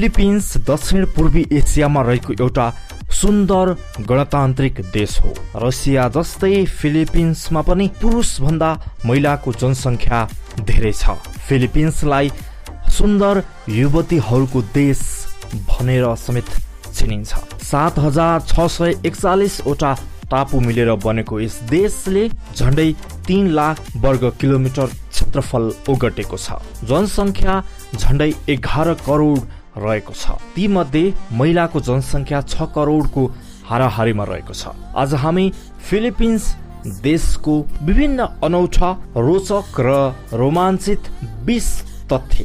Philippines दक्षिण पूर्वी एसियामा रहेको एउटा सुन्दर गणतान्त्रिक देश हो। रसिया जस्तै फिलिपिन्समा पनि पुरुषभन्दा महिलाको जनसङ्ख्या धेरै छ। फिलिपिन्सलाई सुन्दर युवतीहरूको देश भनेर समेत चिनिन्छ। 7641 वटा टापु मिलेर बनेको यस देशले झण्डै 3 लाख वर्ग किलोमिटर क्षेत्रफल ओगटेको छ। जनसङ्ख्या झण्डै 11 करोड रहेको छ। ती मध्ये महिलाको जनसङ्ख्या 6 करोडको हाराहारीमा रहेको छ। आज हामी फिलिपिन्स देशको विभिन्न अनौठा, रोचक र रोमाञ्चित 20 तथ्य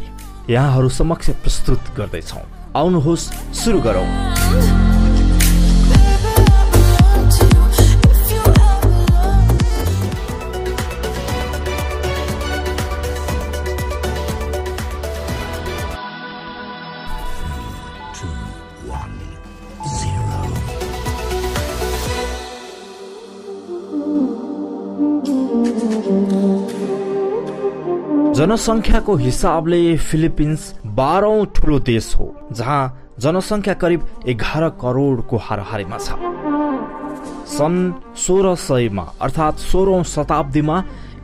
यहाँहरू समक्ष प्रस्तुत गर्दैछौँ। आउनुहोस् सुरु गरौँ। जनसङ्ख्याको हिसाबले फिलिपिन्स 12औं ठुलो देश हो, जहाँ जनसङ्ख्या करिब 11 करोडको हाराहारीमा छ। सन् 1600 अर्थात् 16औं शताब्दीमा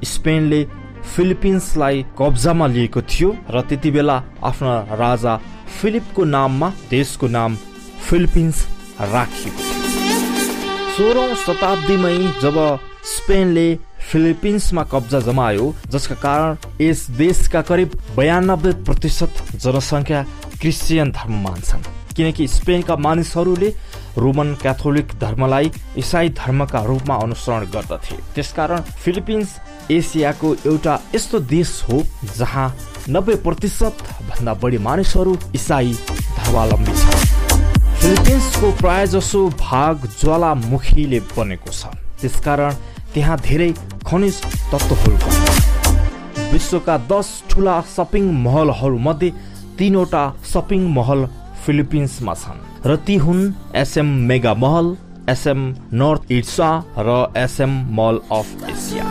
स्पेनले फिलिपिन्सलाई कब्जामा लिएको थियो र त्यति बेला आफ्ना राजा फिलिपको नाममा देशको नाम फिलिपिन्स राखिएको थियो। 16औं शताब्दीमै जब स्पेनले फिलिपिन्समा कब्जा जमायो, जसका कारण यस देशका करिब 92% जनसङ्ख्या क्रिस्चियन धर्म मान्छन्, किनकि स्पेनका मानिसहरूले रोमन क्याथोलिक धर्मलाई इसाई धर्मका रूपमा अनुसरण गर्दथे। त्यसकारण फिलिपिन्स एसियाको एउटा यस्तो देश हो जहाँ 90% भन्दा बढी मानिसहरू इसाई धर्मावलम्बी छन्। फिलिपिन्सको प्रायजसो भाग ज्वालामुखीले बनेको छ, त्यसकारण त्यहाँ धेरै खनिज तत्त्वहरू पाइन्छ। विश्वका 10 ठुला सपिङ महलहरू मध्ये 3 वटा सपिङ महल फिलिपिन्समा छन् र ती हुन् SM मेगा महल, SM नर्थ इर्सा र SM मल अफ एसिया।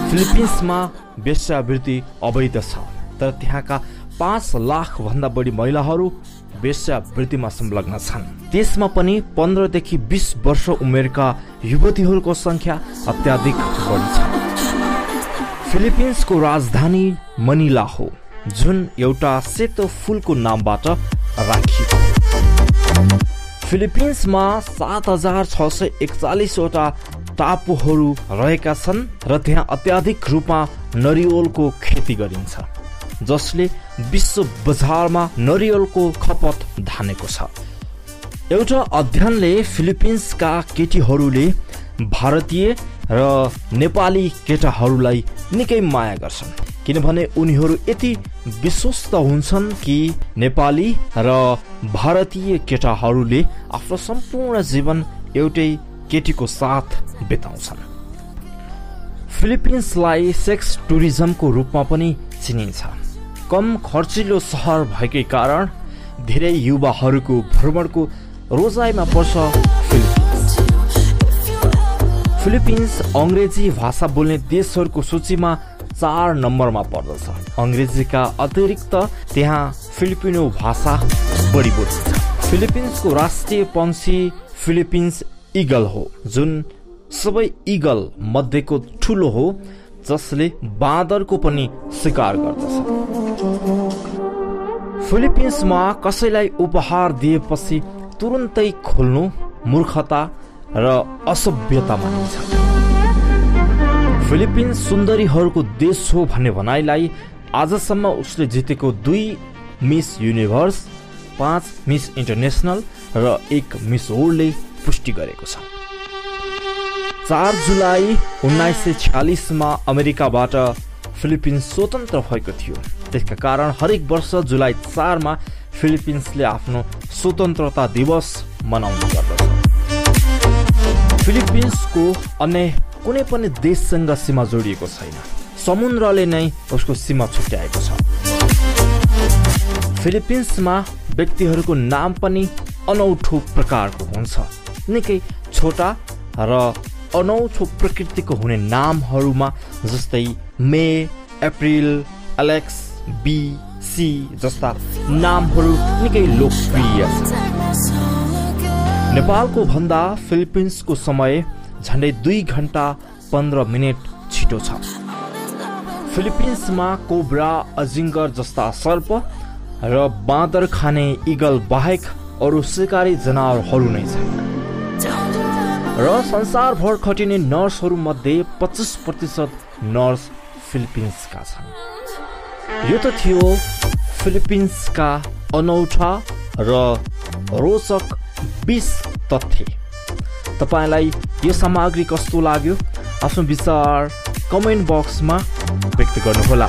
फिलिपिन्समा वेश्यावृत्ति अवैध छ, तर त्यहाँका 5 लाख भन्दा बढी महिलाहरू वेश्यावृत्तिमा संलग्न छन्। त्यसमा पनि 15 देखि 20 वर्ष उमेरका युवतीहरूको संख्या अत्याधिक बढी छ। फिलिपिन्सको राजधानी मनिला हो, जुन एउटा सेतो फूलको नामबाट राखिएको। फिलिपिन्समा 7641 वटा टापुहरू रहेका छन् र त्यहाँ अत्याधिक रूपमा नरिवलको खेती गरिन्छ, जसले विश्व बजारमा नरिवलको खपत धानेको छ। एउटा अध्ययनले फिलिपिन्सका केटीहरूले भारतीय र नेपाली केटाहरूलाई निकै माया गर्छन्, किनभने उनीहरू यति विश्वस्त हुन्छन् कि नेपाली र भारतीय केटाहरूले आफ्नो सम्पूर्ण जीवन एउटै केटीको साथ बिताउँछन्। फिलिपिन्सलाई सेक्स टुरिज्मको रूपमा पनि चिनिन्छ। कम खर्चिलो सहर भएकै कारण धेरै युवाहरूको भ्रमणको रोजाइमा पर्छ फिलिपिन्स अङ्ग्रेजी भाषा बोल्ने देशहरूको सूचीमा 4 नम्बरमा पर्दछ। अङ्ग्रेजीका अतिरिक्त त्यहाँ फिलिपिनो भाषा बढी बोलिन्छ। फिलिपिन्सको राष्ट्रिय पक्षी फिलिपिन्स इगल हो, जुन सबै इगल मध्येको ठुलो हो, जसले बाँदरको पनि शिकार गर्दछ। फिलिपिन्समा कसैलाई उपहार दिएपछि तुरुन्तै खोल्नु मूर्खता र असभ्यता मानिन्छ। फिलिपिन्स सुन्दरीहरूको देश हो भन्ने भनाइलाई आजसम्म उसले जितेको 2 मिस युनिभर्स, 5 मिस इन्टरनेसनल र 1 मिस वर्ल्डले पुष्टि गरेको छ। 4 जुलाई 1946 मा अमेरिकाबाट फिलिपिन्स स्वतन्त्र भएको थियो। त्यसका कारण हरेक वर्ष जुलाई 4 मा फिलिपिन्सले आफ्नो स्वतन्त्रता दिवस मनाउने गर्दछ। फिलिपिन्सको अन्य कुनै पनि देशसँग सीमा जोडिएको छैन, समुद्रले नै उसको सीमा छुट्याएको छ। फिलिपिन्समा व्यक्तिहरूको नाम पनि अनौठो प्रकारको हुन्छ। निकै छोटा र अनौठो प्रकृतिको हुने नामहरूमा जस्तै मे, अप्रिल, एलेक्स, बी, सी जस्ता नामहरू निकै लोकप्रिय छन्। नेपालको भन्दा फिलिपिन्सको समय झन्डै 2 घण्टा 15 मिनेट छिटो छ। फिलिपिन्समा कोब्रा, अजिङ्गर जस्ता सर्प र बाँदर खाने इगल बाहेक अरू शिकारी जनावरहरू नै छन् र संसारभर खटिने नर्सहरू मध्ये 25% नर्स फिलिपिन्सका छन्। यो त थियो फिलिपिन्सका अनौठा र रोचक 20 तथ्य। तपाईलाई यो सामग्री कस्तो लाग्यो आफ्नो विचार कमेन्ट बक्समा व्यक्त गर्नुहोला।